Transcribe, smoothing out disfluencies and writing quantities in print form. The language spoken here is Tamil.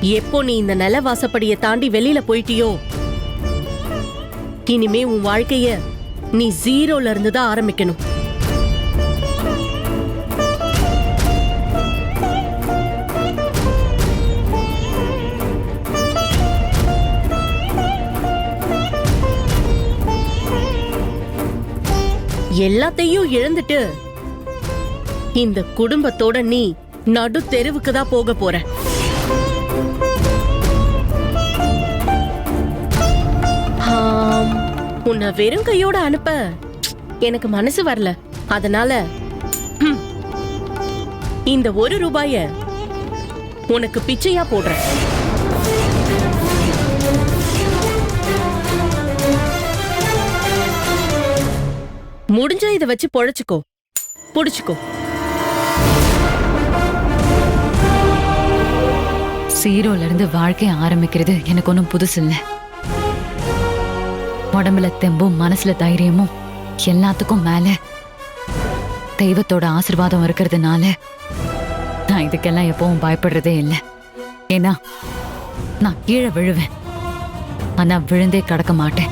எப்போ நீ இந்த நில வாசப்படிய தாண்டி வெளியில போயிட்டியோ, இனிமே உன் வாழ்க்கைய நீ ஜீரோல இருந்து தான் ஆரம்பிக்கணும். எல்லாத்தையும் இழந்துட்டு இந்த குடும்பத்தோட நீ நடு தெருவுக்கு தான் போக போற. உன்னை வெறும் கையோட அனுப்ப எனக்கு மனசு வரல. அதனால இந்த ₹1 உனக்கு பிச்சையா போடுறேன். முடிஞ்ச இத வச்சு பொழைச்சுக்கோ, புடிச்சுக்கோ. ஜீரோல இருந்து வாழ்க்கை ஆரம்பிக்கிறது எனக்கு ஒன்றும் புதுசு இல்ல. உடம்புல தெம்பும் மனசுல தைரியமும் எல்லாத்துக்கும் மேல தெய்வத்தோட ஆசீர்வாதம் இருக்கிறதுனால நான் இதுக்கெல்லாம் எப்பவும் பயப்படுறதே இல்லை. ஏன்னா நான் கீழே விழுவேன், ஆனா விழுந்தே கடக்க மாட்டேன்.